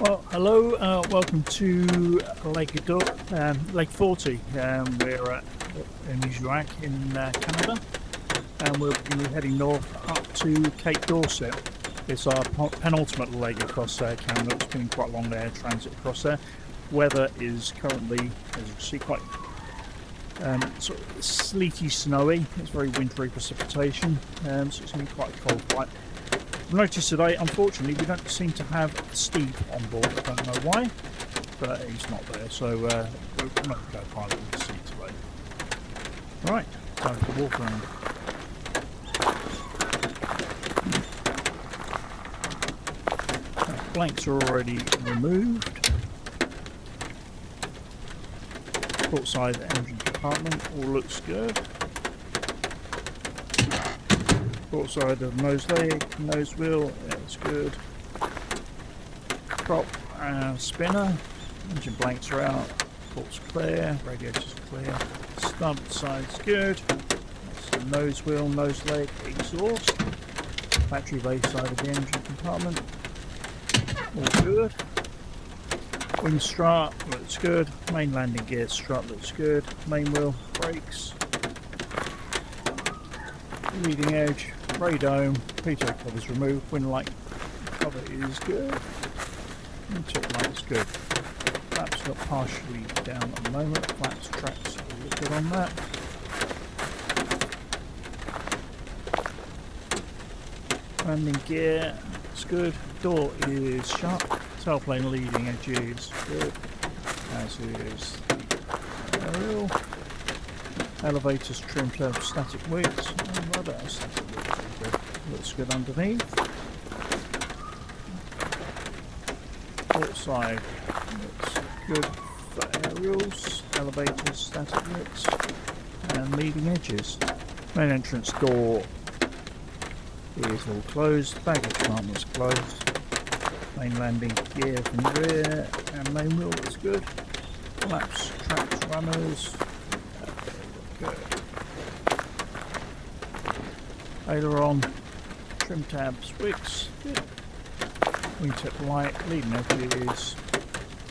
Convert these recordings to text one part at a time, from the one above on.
Well, hello, welcome to Lake 40. We're at Umiujaq in Canada, and we're going to be heading north up to Cape Dorset. It's our penultimate leg across Canada. It's been quite a long air transit across there. Weather is currently, as you can see, quite sort of sleety, snowy. It's very wintry precipitation, so it's going to be quite a cold flight. I've noticed today, unfortunately, we don't seem to have Steve on board. I don't know why, but he's not there, so we're not going to go pilot with the sea today. Right, time to walk around. Blanks are already removed. Port side engine compartment all looks good. Port side of nose wheel, yeah, it's good. Prop spinner, engine blanks are out, port's clear, radiator's clear, starboard side's good. That's the nose wheel, nose leg, exhaust, battery bay side of the engine compartment, all good. Wing strut looks good, main landing gear strut looks good, main wheel, brakes, leading edge, radome, pitot covers removed, wind light cover is good, intake light is good. Flaps got partially down at the moment, flaps tracks look good on that. Landing gear is good, door is shut, tailplane leading edge is good, as is the aerial. Elevators trimmed to static widths, and rudder static widths looks good underneath. Port side looks good for aerials, elevators, static widths, and leading edges. Main entrance door is all closed, baggage compartment's closed. Main landing gear from the rear, and main wheel looks good. Flaps, tracks, runners. Good. Aileron, trim tabs, wicks, good. Wingtip light, leading edges,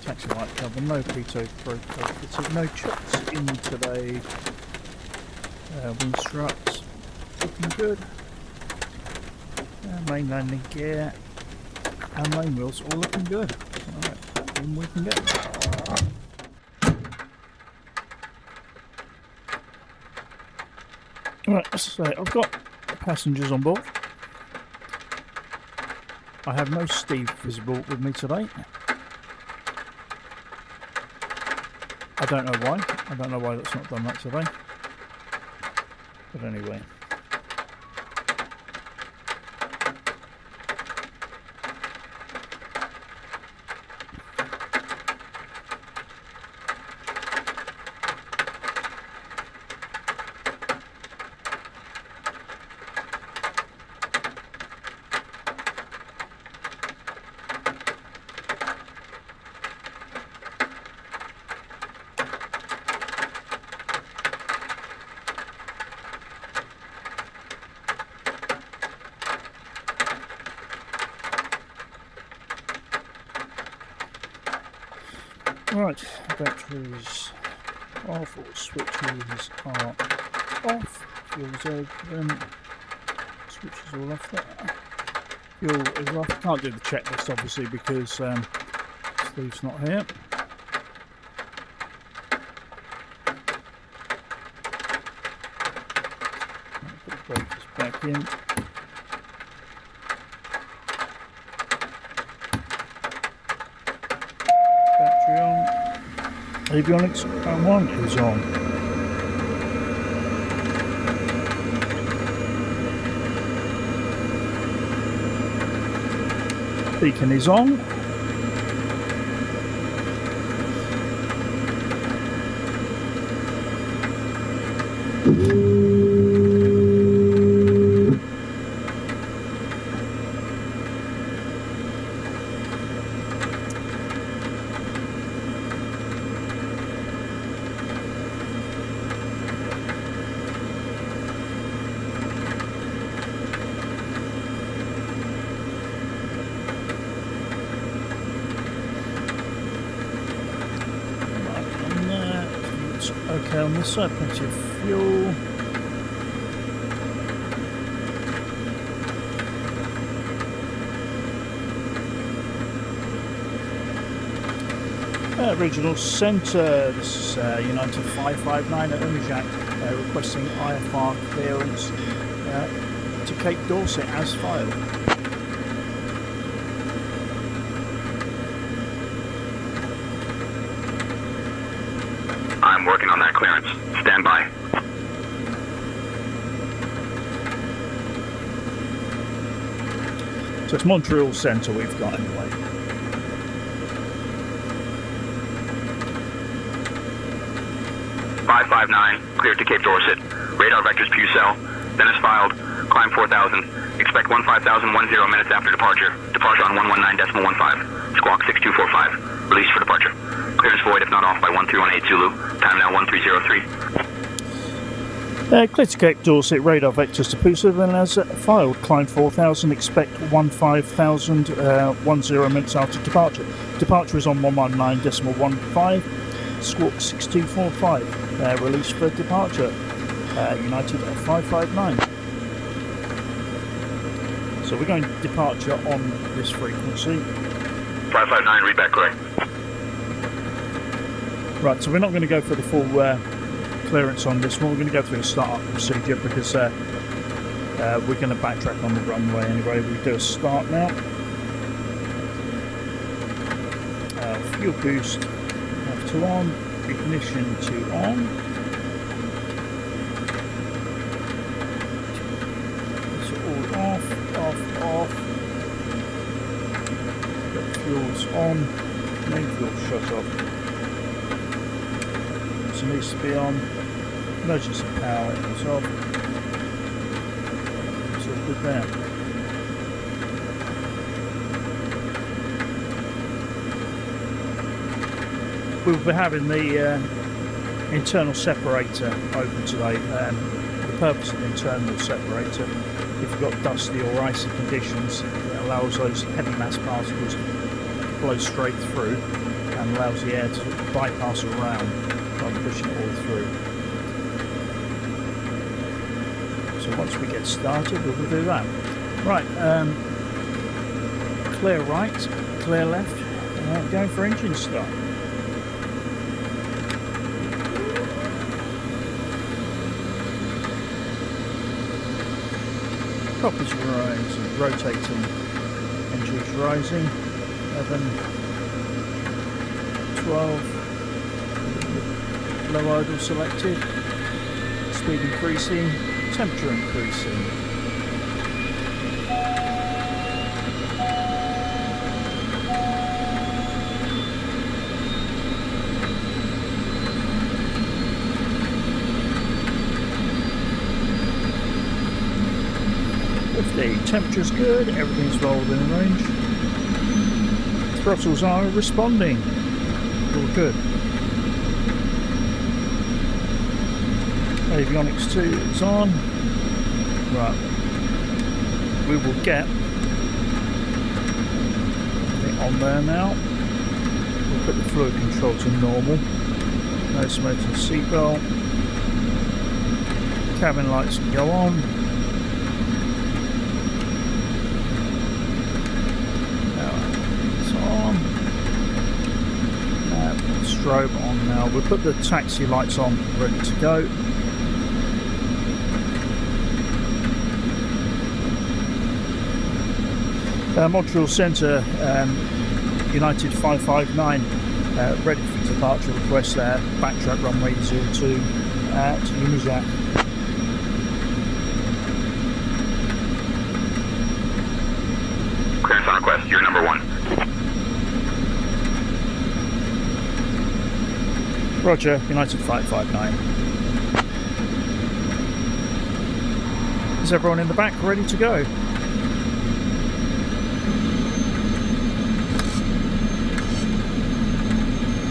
taxi light cover, no pitot fitted, no chocks in today. Wing struts, looking good. Main landing gear and main wheels all looking good. Alright, in we can go. Right, so I've got passengers on board. I have no Steve visible with me today. I don't know why. I don't know why that's not done that today. But anyway. Right, batteries off, all switches are off, fuel's open, switches all off there, fuel is off. Can't do the checklist obviously because Steve's not here. Put the breakers back in. Battery on. Avionics one is on. Beacon is on. Okay, on this side, plenty of fuel. Regional Centre, this is United 559 at Umiujaq, requesting IFR clearance to Cape Dorset as filed. I'm working on that clearance. Stand by. So it's Montreal Centre we've got anyway. Cleared to Cape Dorset. Radar vectors Pucelle. Then is filed. Climb 4000. Expect 15,010 minutes after departure. Departure on 119.15. Squawk 6245. Release for departure. Clearance void if not off by 1318 Zulu. Time now 1303. Clear to Cape Dorset. Radar vectors to Pucelle. Then as filed. Climb 4000. Expect 15,010 minutes after departure. Departure is on 119.15. Squawk 6245. Release for departure. United 559. So we're going departure on this frequency. 559, read back correct. Right, so we're not going to go for the full clearance on this one. We're going to go through the start-up procedure because we're going to backtrack on the runway anyway. We do a start now. Fuel boost have to on. Ignition to on. It's all off. Got fuels on. Main fuel shut off. So it needs to be on. Emergency power is off. It's all good there. We'll be having the internal separator open today. The purpose of the internal separator, if you've got dusty or icy conditions, it allows those heavy mass particles to blow straight through and allows the air to bypass around rather than pushing it all through. So once we get started, we will do that. Right, clear right, clear left, going for engine start. Propellers rising, rotating, engines rising, 11, 12, low idle selected, speed increasing, temperature increasing. If the temperature's good, everything's well within range. Throttles are responding. All good. Avionics 2 is on. Right. We will get it on there now. We'll put the fluid control to normal. No smoking seatbelt. Cabin lights can go on. Strobe on now. We'll put the taxi lights on, ready to go. Montreal Centre, United 559, ready for departure. Request backtrack runway 02 to Umiujaq. Clearance on request, you're number 1. Roger, United 559. Is everyone in the back ready to go?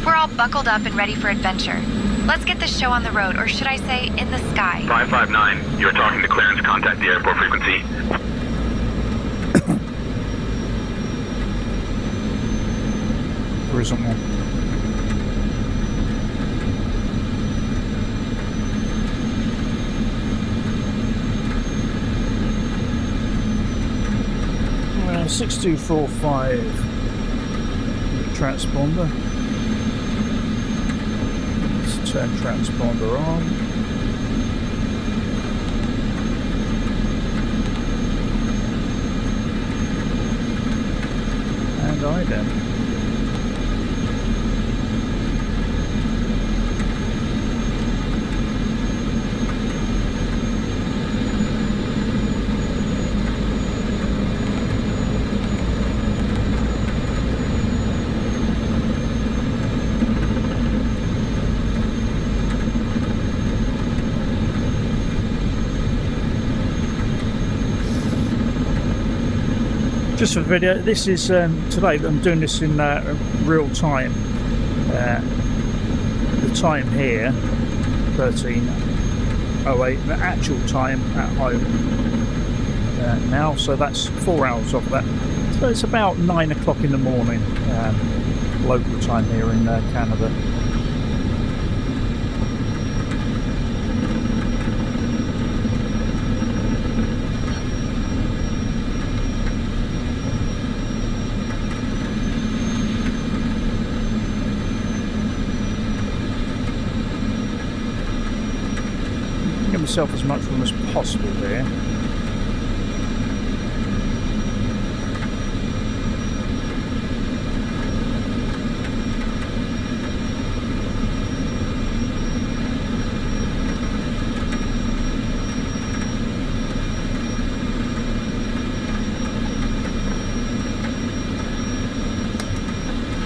We're all buckled up and ready for adventure. Let's get this show on the road, or should I say, in the sky. 559, you're talking to clearance. Contact the airport frequency. There isn't one. 6245 transponder. Let's turn transponder on. And idem. Just for the video, this is today. I'm doing this in real time. The time here, 13:08. The actual time at home now, so that's 4 hours off that. So it's about 9 o'clock in the morning, local time here in Canada. Myself as much room as possible there.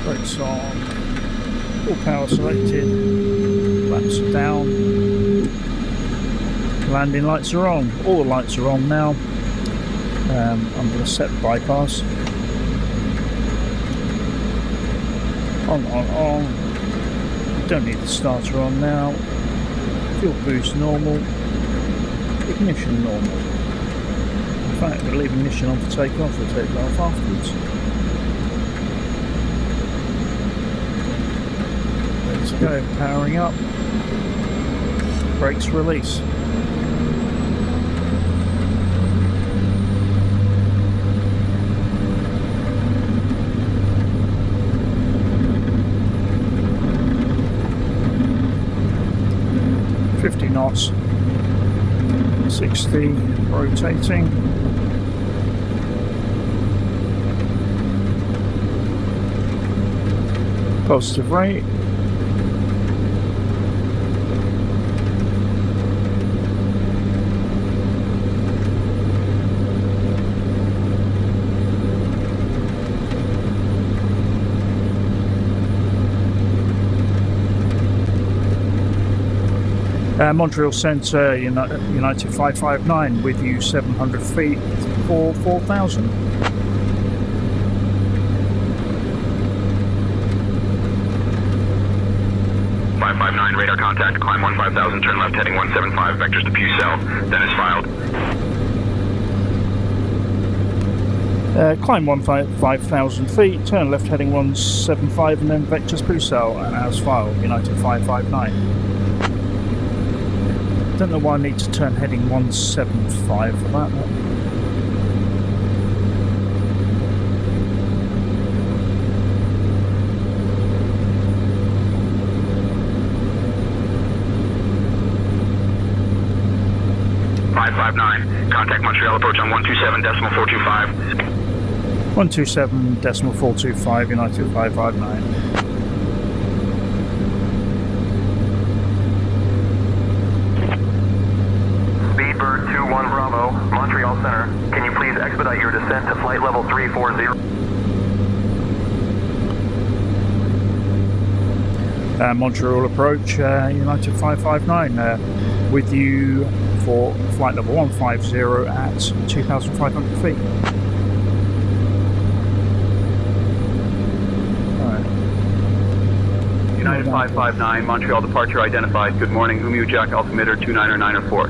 Brakes on, all power selected, lamps are down. Landing lights are on. All the lights are on now. I'm going to set the bypass. On. Don't need the starter on now. Fuel boost normal. Ignition normal. In fact, we'll leave ignition on for takeoff. We'll take it off afterwards. Let's go. Powering up. Brakes release. Knots, 60, rotating. Positive rate. Montreal Centre, United 559, with you 700 feet for 4,000. Radar contact, climb 15,000, turn left heading 175, vectors to Pucelle, then is filed. Climb 5,000 feet, turn left heading 175, and then vectors Pucelle, as filed, United 559. Don't know why I need to turn heading 175 for that. 559, contact Montreal approach on 127.425. 127.425, United 559. Speedbird 21 Bravo, Montreal Center. Can you please expedite your descent to flight level 340? Montreal approach, United 559, with you for flight level 150 at 2,500 feet. United 559, Montreal departure identified. Good morning, Umiujaq, altimeter 29904.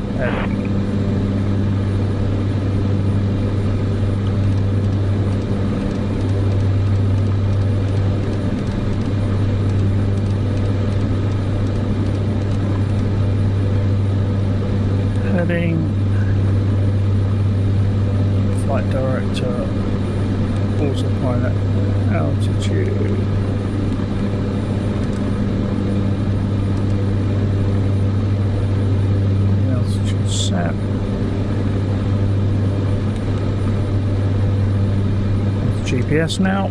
Heading, flight director Autopilot altitude. Altitude set. GPS now.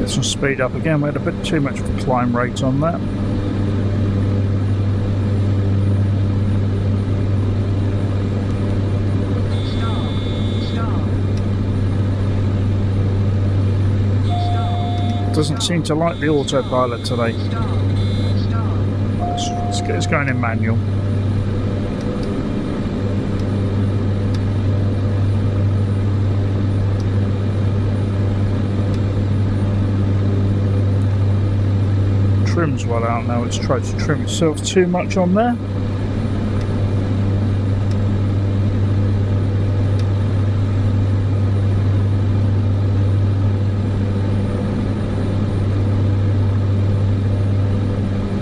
Some speed up again. We had a bit too much of a climb rate on that. Doesn't seem to like the autopilot today. Let's get us going in manual. Trim's well out now. It's tried to trim itself too much on there.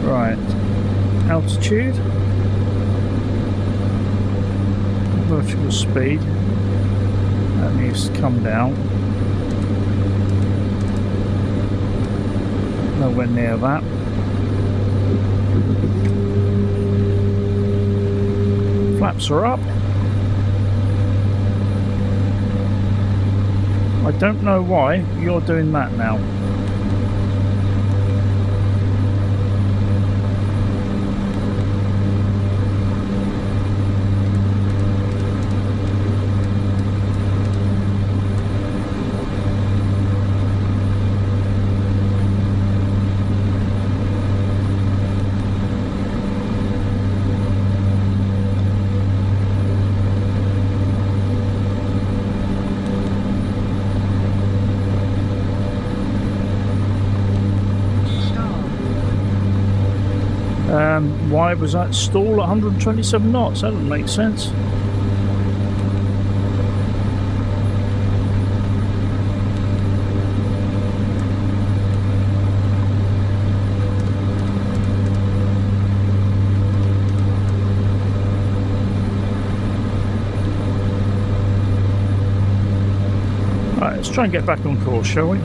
Right, altitude, vertical speed, that needs to come down. Nowhere near that. Flaps are up. I don't know why you're doing that now. Why was that stall at 127 knots? That doesn't make sense. Right, let's try and get back on course, shall we?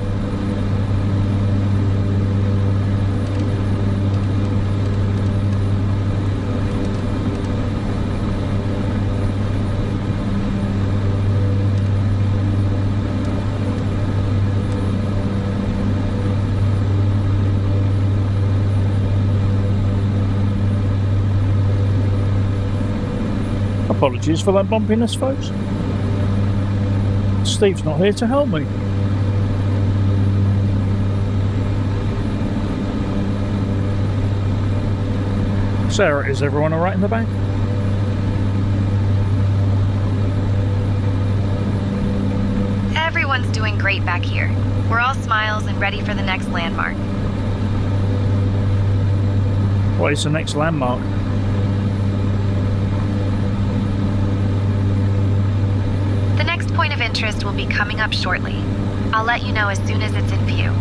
Apologies for that bumpiness, folks. Steve's not here to help me. Sarah, is everyone alright in the back? Everyone's doing great back here. We're all smiles and ready for the next landmark. What is the next landmark? point of interest will be coming up shortly. I'll let you know as soon as it's in view.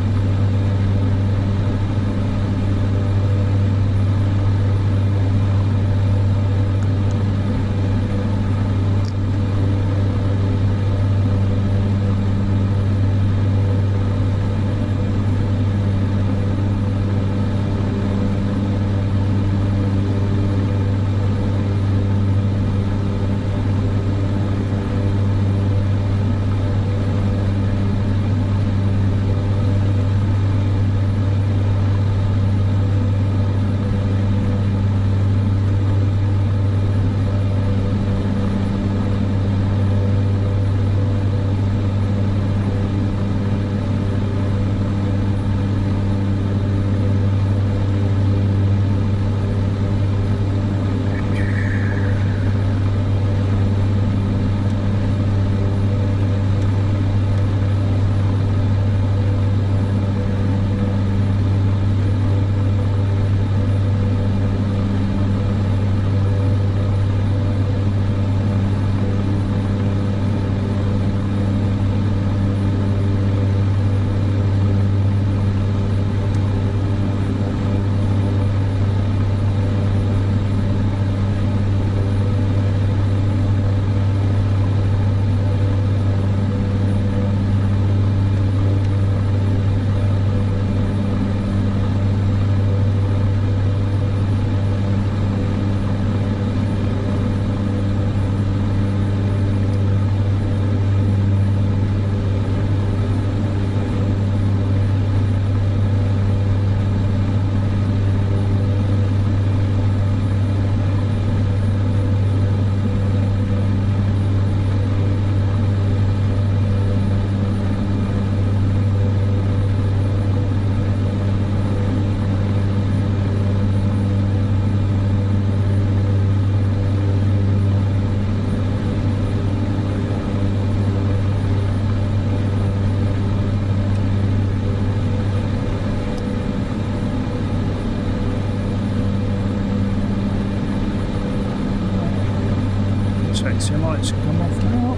Taxi lights come off now.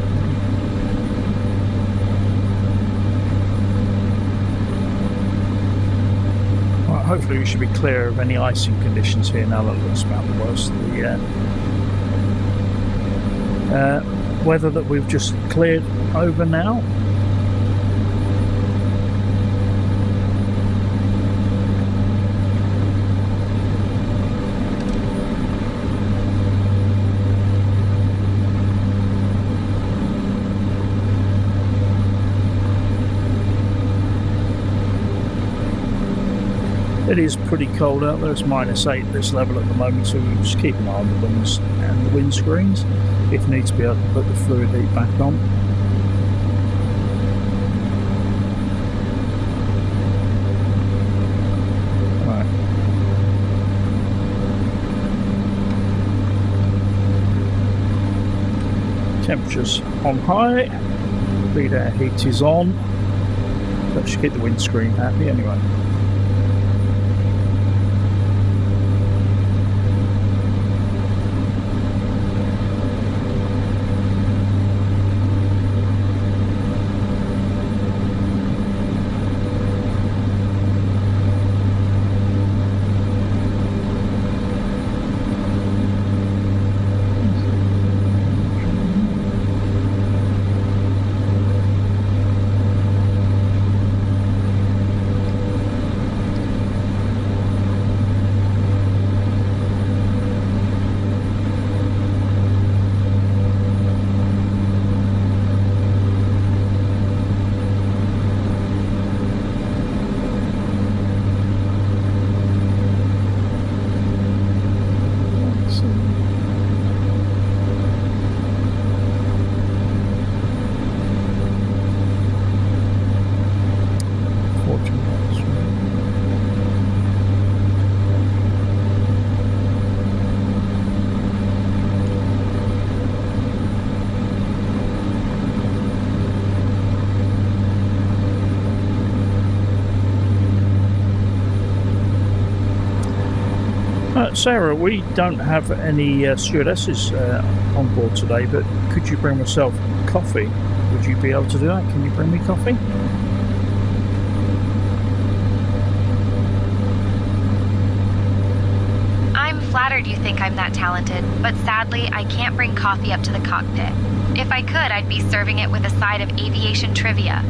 Right, hopefully we should be clear of any icing conditions here now that looks about the worst of the weather that we've just cleared over now. It is pretty cold out there. It's -8 at this level at the moment, so we'll just keep an eye on the wings and the windscreens. If needs be, I can put the fluid heat back on. Right. Temperatures on high. Bleed air heat is on. That should keep the windscreen happy anyway. Sarah, we don't have any stewardesses on board today, but could you bring myself coffee Would you be able to do that? Can you bring me coffee? I'm flattered you think I'm that talented, but sadly, I can't bring coffee up to the cockpit. If I could, I'd be serving it with a side of aviation trivia.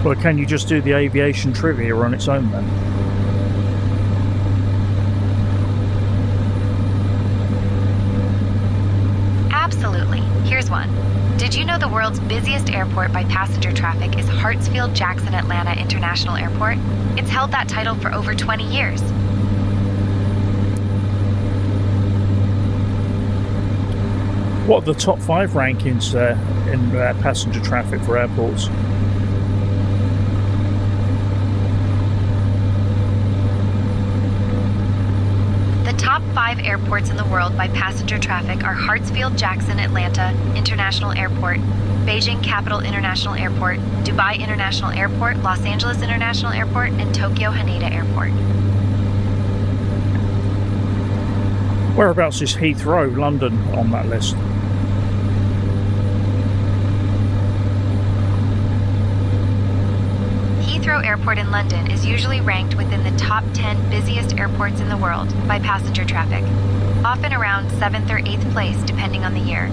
Well, can you just do the aviation trivia on its own then? Absolutely. Here's one. Did you know the world's busiest airport by passenger traffic is Hartsfield-Jackson Atlanta International Airport? It's held that title for over 20 years. What are the top 5 rankings in passenger traffic for airports? The top 5 airports in the world by passenger traffic are Hartsfield-Jackson Atlanta International Airport, Beijing Capital International Airport, Dubai International Airport, Los Angeles International Airport, and Tokyo Haneda Airport. Whereabouts is Heathrow, London, on that list? Heathrow Airport in London is usually ranked within the top 10 busiest airports in the world by passenger traffic, often around 7th or 8th place depending on the year.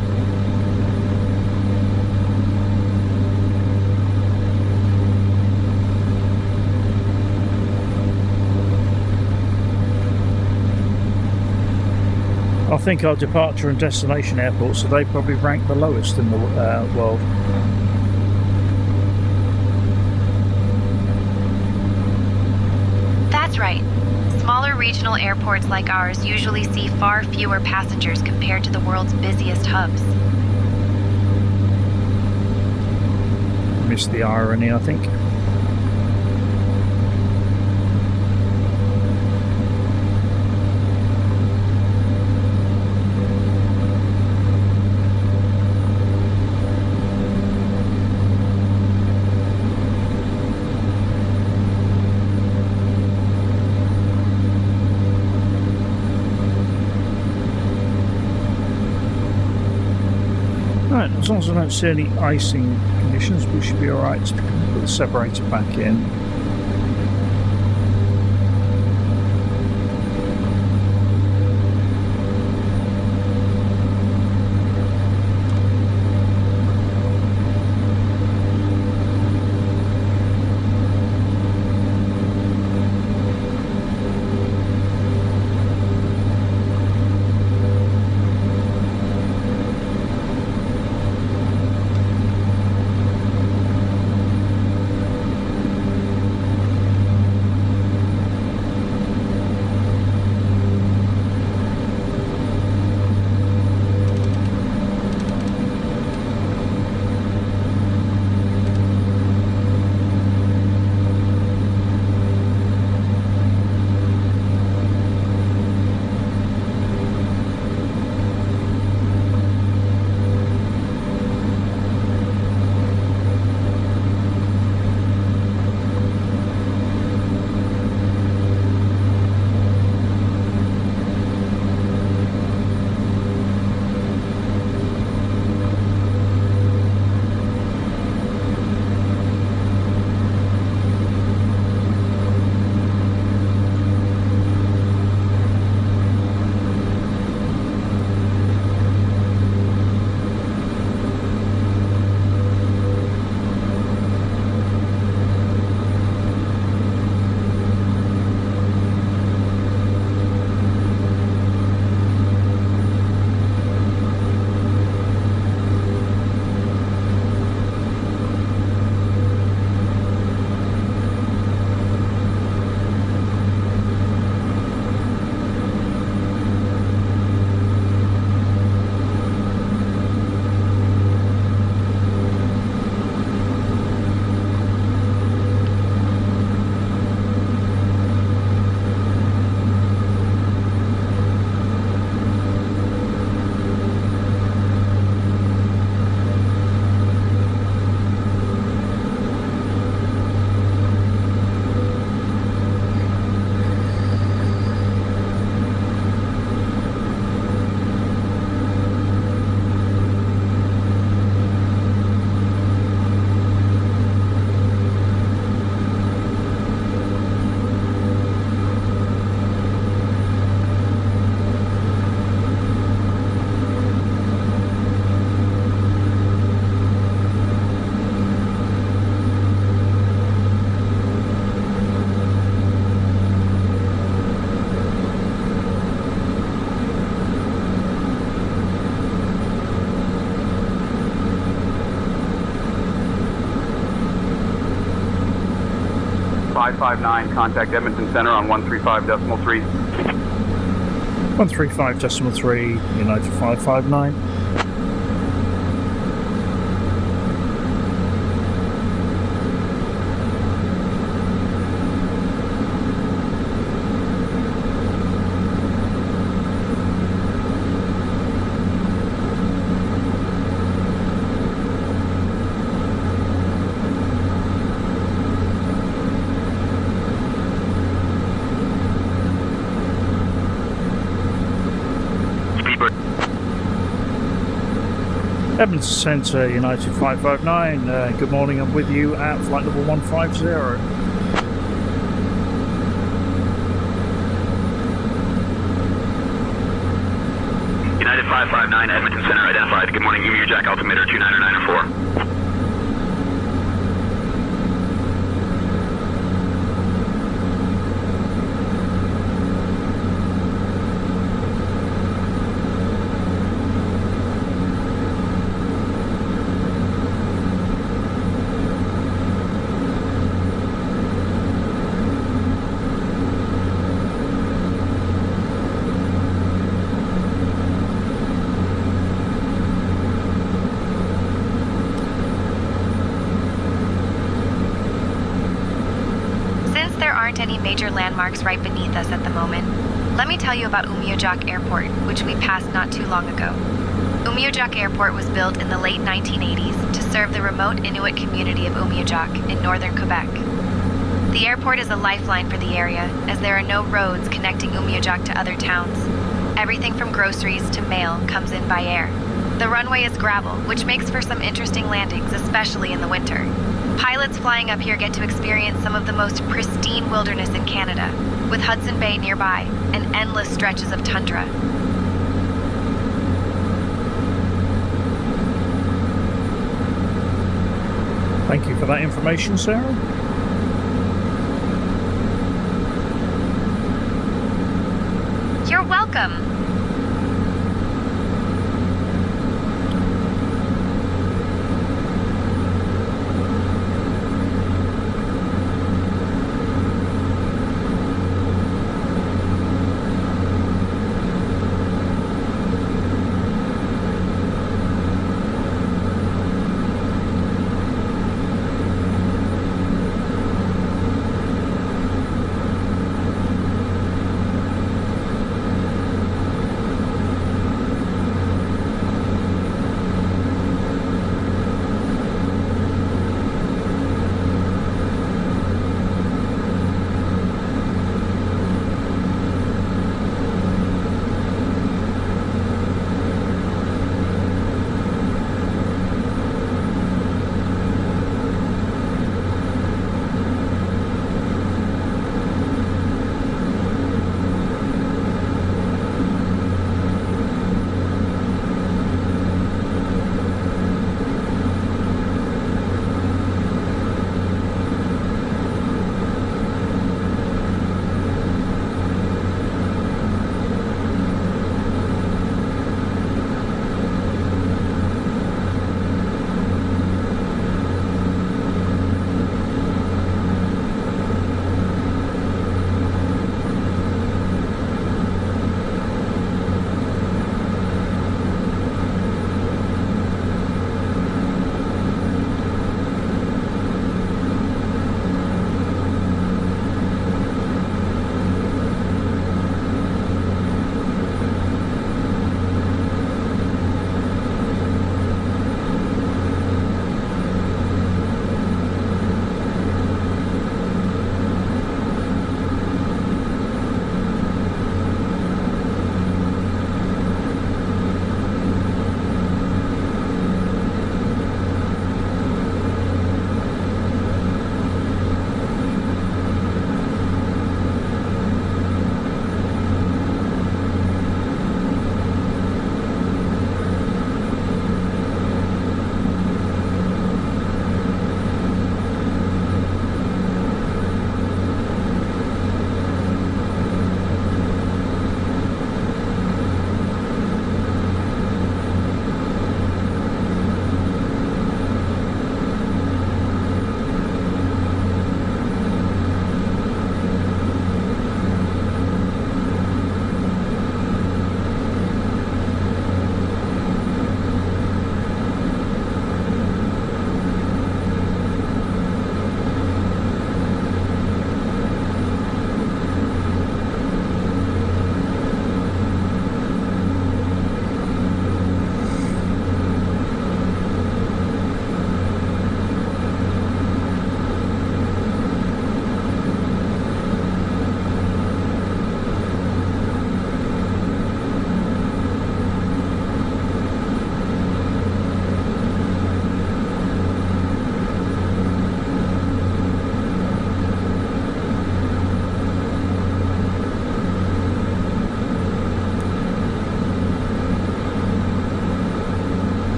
I think our departure and destination airports, so they probably rank the lowest in the world. That's right. Smaller regional airports like ours usually see far fewer passengers compared to the world's busiest hubs. Missed the irony, I think. Right, as long as I don't see any icing conditions, we should be alright to put the separator back in. 559, contact Edmonton Center on 135.3. 135.3, United 559. Edmonton Centre, United 559. Good morning, I'm with you at flight level 150. United 559, Edmonton Center identified. Good morning, Umiujaq altimeter 29904. Any major landmarks right beneath us at the moment, let me tell you about Umiujaq Airport, which we passed not too long ago. Umiujaq Airport was built in the late 1980s to serve the remote Inuit community of Umiujaq in northern Quebec. The airport is a lifeline for the area, as there are no roads connecting Umiujaq to other towns. Everything from groceries to mail comes in by air. The runway is gravel, which makes for some interesting landings, especially in the winter. Pilots flying up here get to experience some of the most pristine wilderness in Canada, with Hudson Bay nearby and endless stretches of tundra. Thank you for that information, Sarah. You're welcome.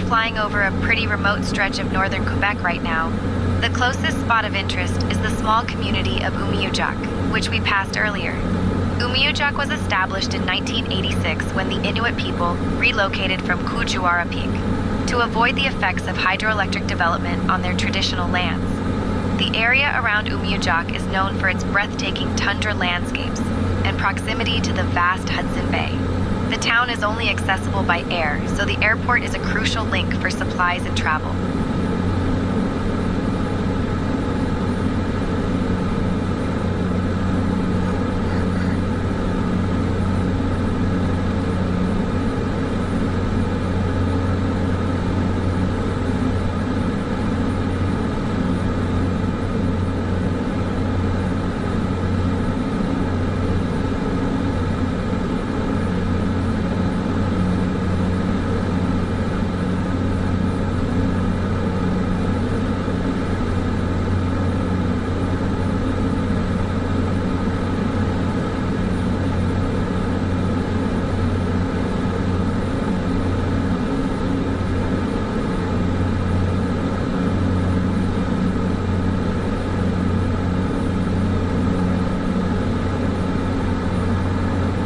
flying over a pretty remote stretch of northern Quebec right now. The closest spot of interest is the small community of Umiujaq, which we passed earlier. Umiujaq was established in 1986 when the Inuit people relocated from Kujuara Peak to avoid the effects of hydroelectric development on their traditional lands. The area around Umiujaq is known for its breathtaking tundra landscapes and proximity to the vast Hudson Bay. The town is only accessible by air, so the airport is a crucial link for supplies and travel.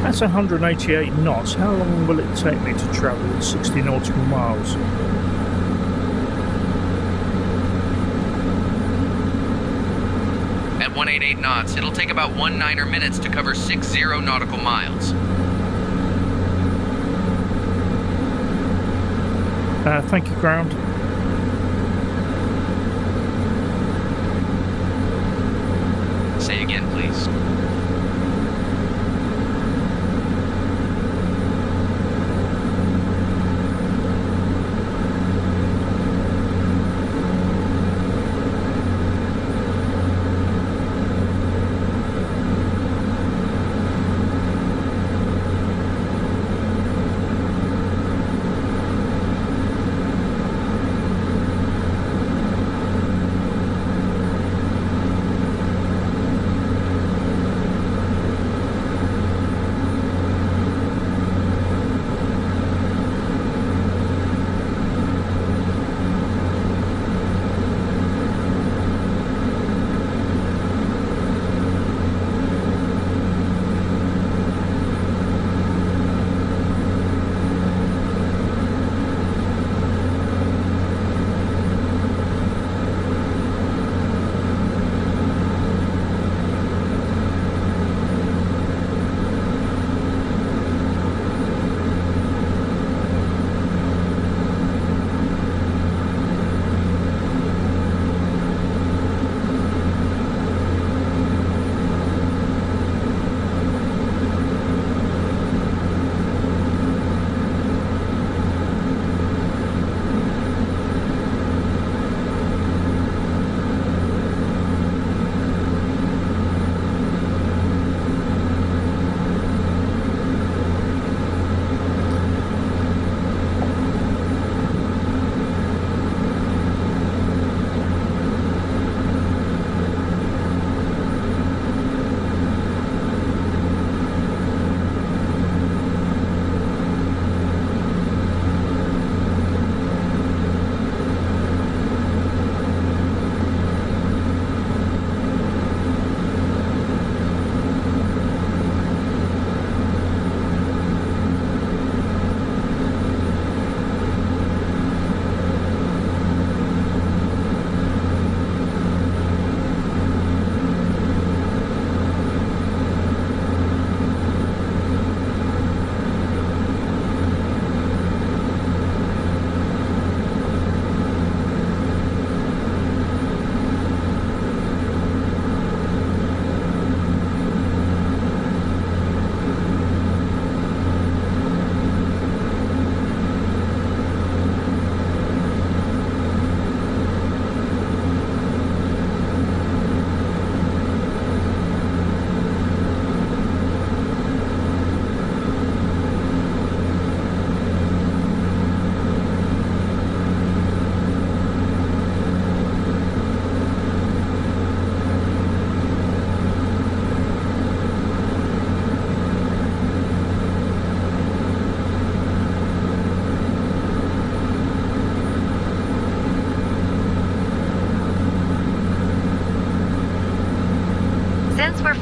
That's 188 knots. How long will it take me to travel at 60 nautical miles? At 188 knots, it'll take about 19 minutes to cover 60 nautical miles. Thank you, ground. Say again, please.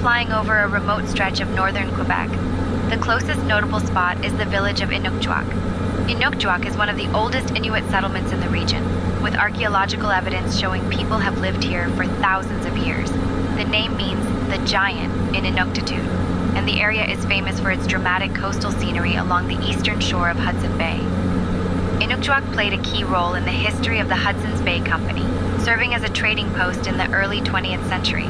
flying over a remote stretch of northern Quebec. The closest notable spot is the village of Umiujaq. Umiujaq is one of the oldest Inuit settlements in the region, with archaeological evidence showing people have lived here for thousands of years. The name means the giant in Inuktitut, and the area is famous for its dramatic coastal scenery along the eastern shore of Hudson Bay. Umiujaq played a key role in the history of the Hudson's Bay Company, serving as a trading post in the early 20th century.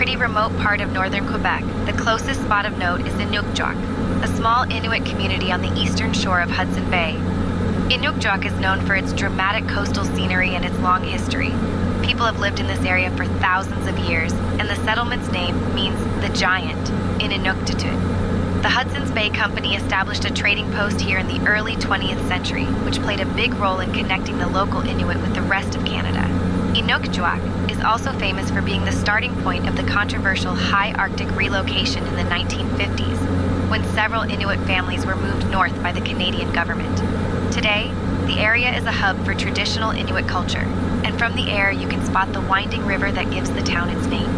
pretty remote part of northern Quebec, the closest spot of note is Umiujaq, a small Inuit community on the eastern shore of Hudson Bay. Umiujaq is known for its dramatic coastal scenery and its long history. People have lived in this area for thousands of years, and the settlement's name means the giant in Inuktitut. The Hudson's Bay Company established a trading post here in the early 20th century, which played a big role in connecting the local Inuit with the rest of Canada. Umiujaq is also famous for being the starting point of the controversial high Arctic relocation in the 1950s, when several Inuit families were moved north by the Canadian government. Today, the area is a hub for traditional Inuit culture, and from the air you can spot the winding river that gives the town its name.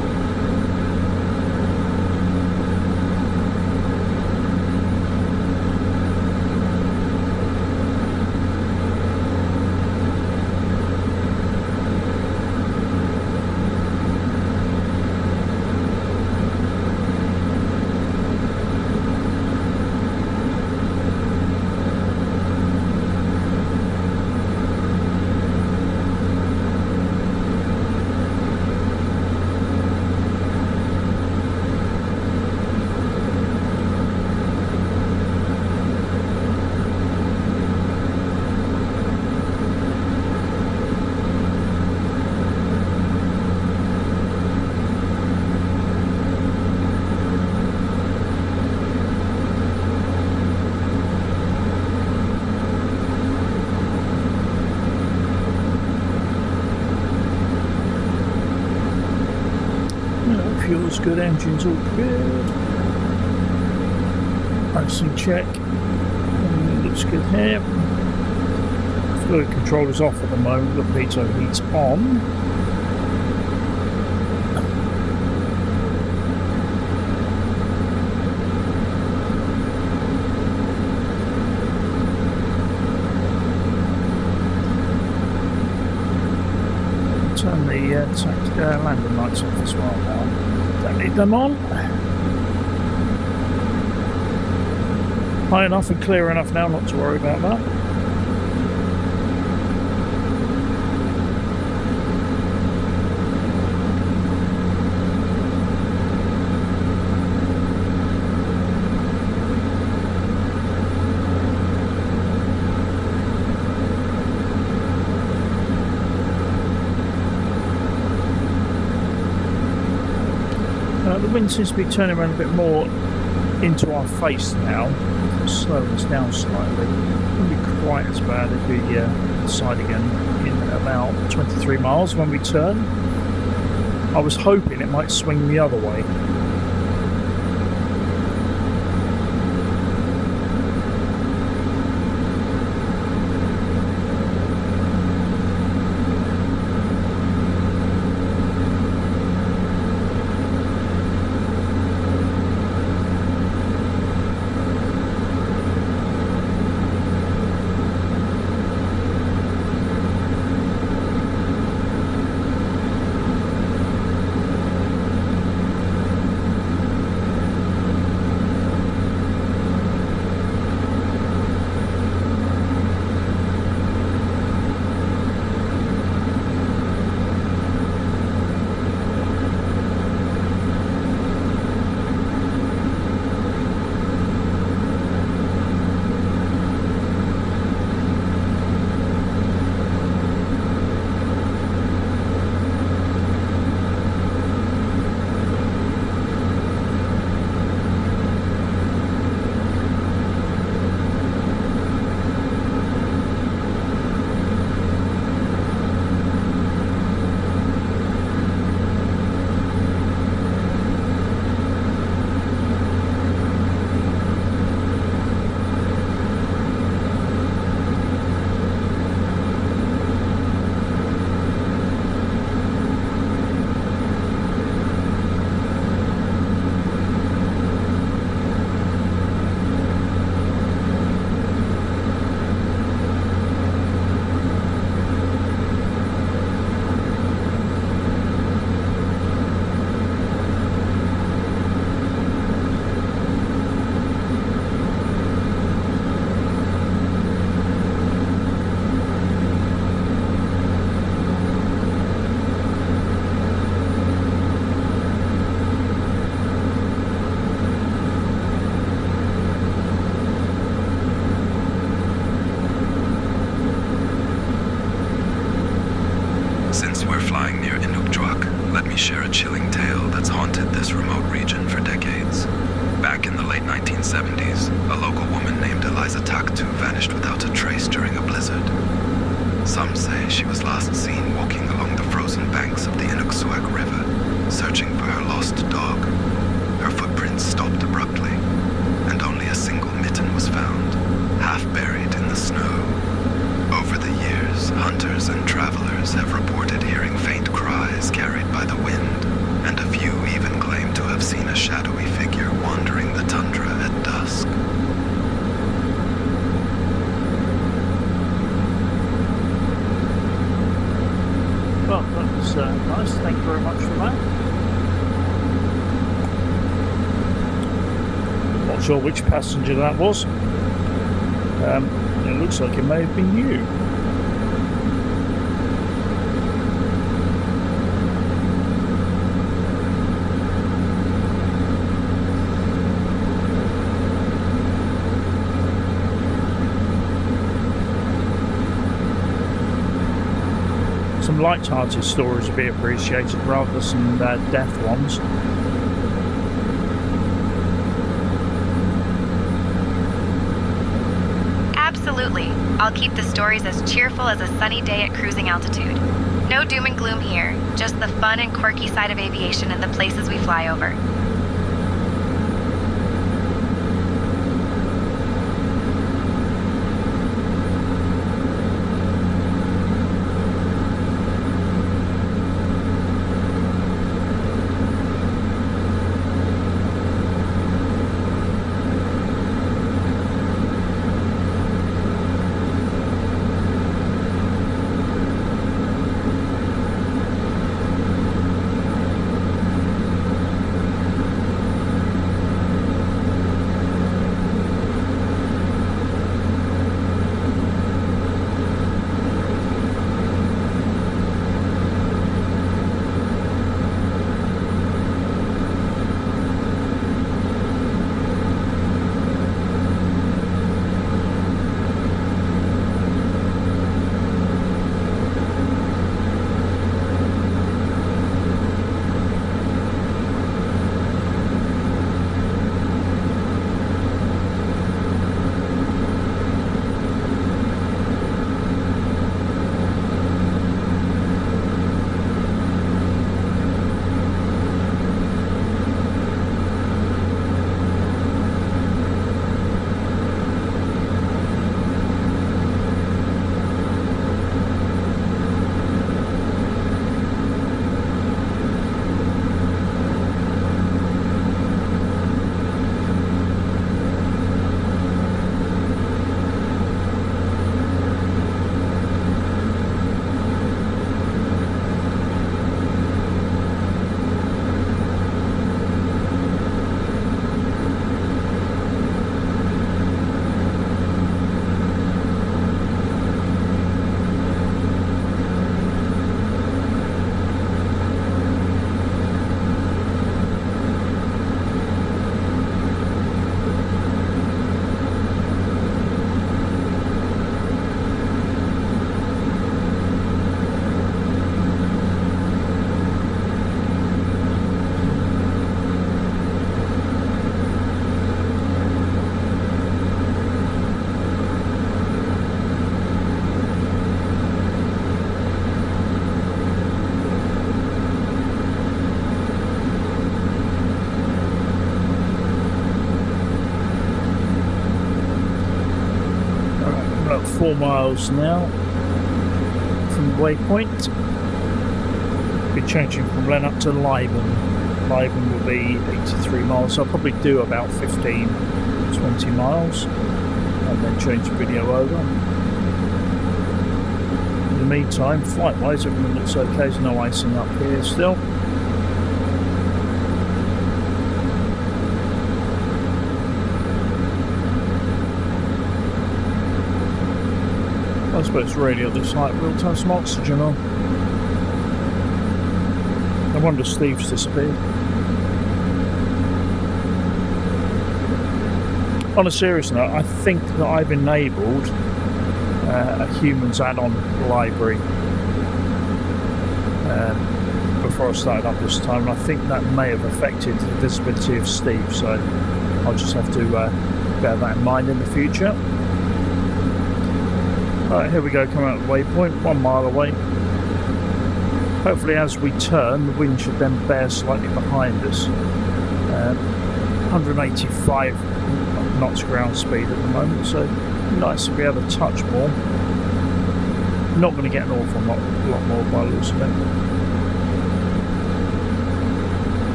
Fuel's good, engines all good. IC check. Looks good here. Fluid controller's off at the moment. The pitot heat's on. Turn the landing lights off as well now. Don't need them on. High enough and clear enough now not to worry about that. The wind seems to be turning around a bit more into our face now, slowing us down slightly. Won't be quite as bad if we side again in about 23 miles when we turn. I was hoping it might swing the other way. haunted this remote region for decades. Back in the late 1970s, a local woman named Eliza Taktu vanished without a trace during a blizzard. Some say she was last seen walking along the frozen banks of the Umiujaq River, searching for her lost dog. Her footprints stopped abruptly, and only a single mitten was found, half buried in the snow. Over the years, hunters and travelers have reported hearing faint cries carried by the wind, and a few even claim to have seen a shadowy figure wandering the tundra at dusk. Well, that was nice. Thank you very much for that. Not sure which passenger that was. It looks like it may have been you. Some light-hearted stories would be appreciated rather than some death ones. Absolutely. I'll keep the stories as cheerful as a sunny day at cruising altitude. No doom and gloom here, just the fun and quirky side of aviation and the places we fly over. About 4 miles now from waypoint. Be changing from Lennart to Leiben. Leiben will be 83 miles. I'll probably do about 15, 20 miles and then change the video over. In the meantime, flight-wise, everything looks okay. There's no icing up here still. I suppose radio this height will turn some oxygen on. No wonder Steve's disappeared. On a serious note, I think that I've enabled a humans add-on library before I started up this time, and I think that may have affected the visibility of Steve, so I'll just have to bear that in mind in the future. Alright, here we go, coming out of the waypoint, 1 mile away. Hopefully as we turn, the wind should then bear slightly behind us. 185 knots ground speed at the moment, so nice if we have a touch more. Not going to get an awful lot more by the looks of it.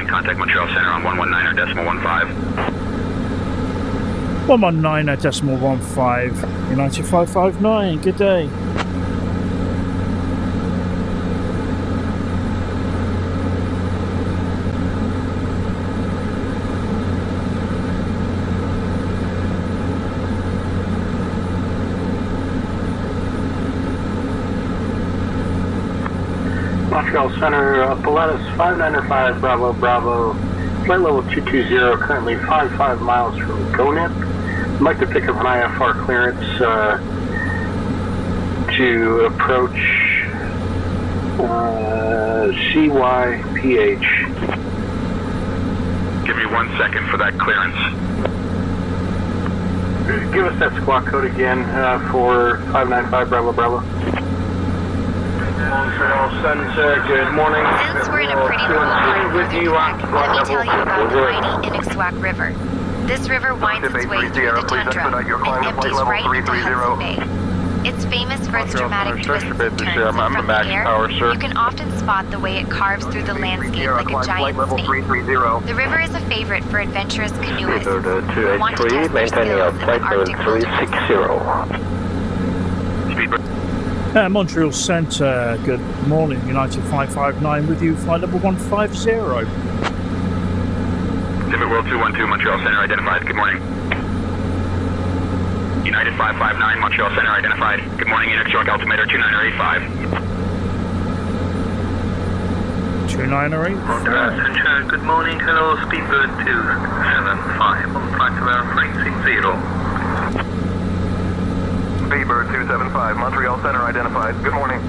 Contact Montreal Center on 119 or decimal 15. 119 at decimal 15. United 559. Good day. Montreal Center, Pilatus 595 Bravo Bravo, flight level 220, currently 55 miles from GoNip. I'd like to pick up an IFR clearance to approach CYPH. Give me 1 second for that clearance. Give us that squawk code again for 595 Bravo Bravo. Montreal Center, good morning. Since we're in a pretty cool part of Northern Quebec, let me tell you about the mighty Umiujaq River. This river winds its way through the tundra and empties right into Hudson Bay. It's famous for its dramatic twists and turns, and from the air, you can often spot the way it carves through the landscape like a giant snake. The river is a favorite for adventurous canoeists who want to test their skills in the Arctic wilderness. Montreal Centre, good morning. United 559 with you, flight level 150. Pivot World 212, Montreal Center identified. Good morning. United 559, Montreal Center identified. Good morning, Umiujaq altimeter 2985. 2985. Montreal Center, good morning. Hello, Speedbird 275 on flight to airframe 60. Speedbird 275, Montreal Center identified. Good morning.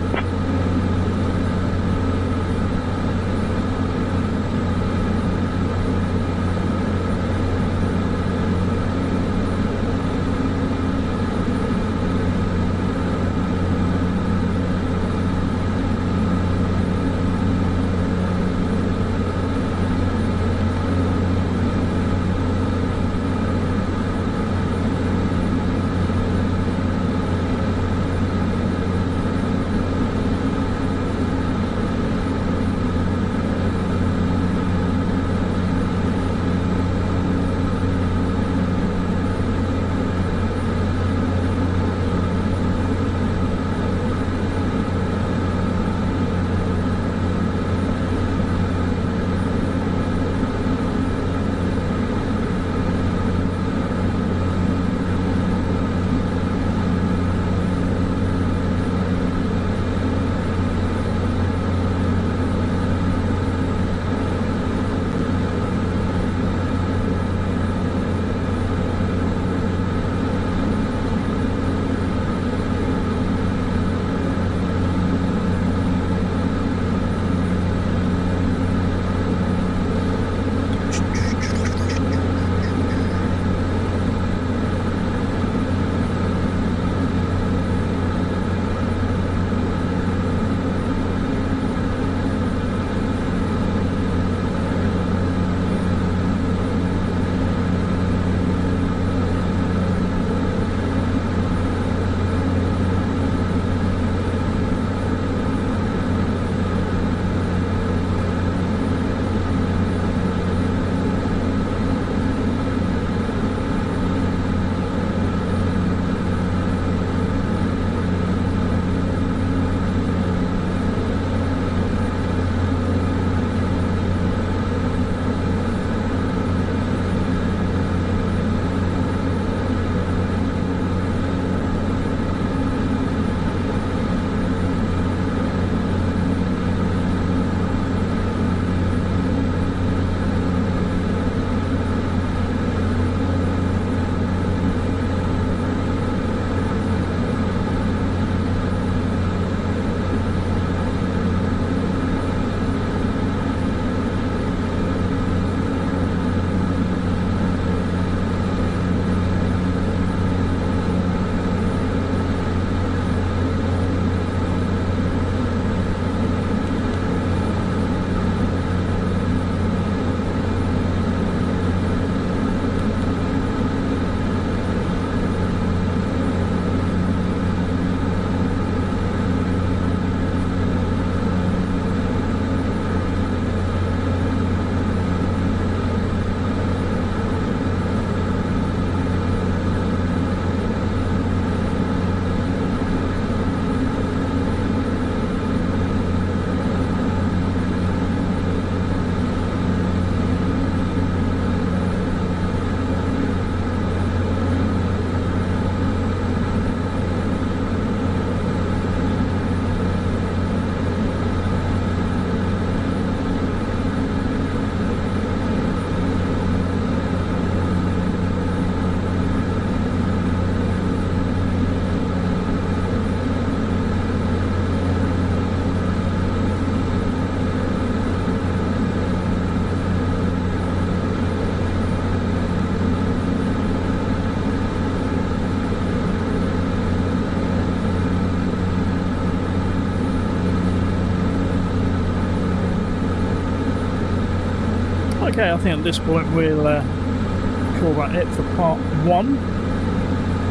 Okay, I think at this point we'll call that it for part 1.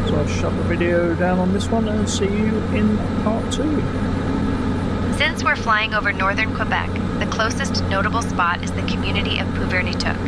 So I'll shut the video down on this one and see you in part 2. Since we're flying over northern Quebec, the closest notable spot is the community of Umiujaq.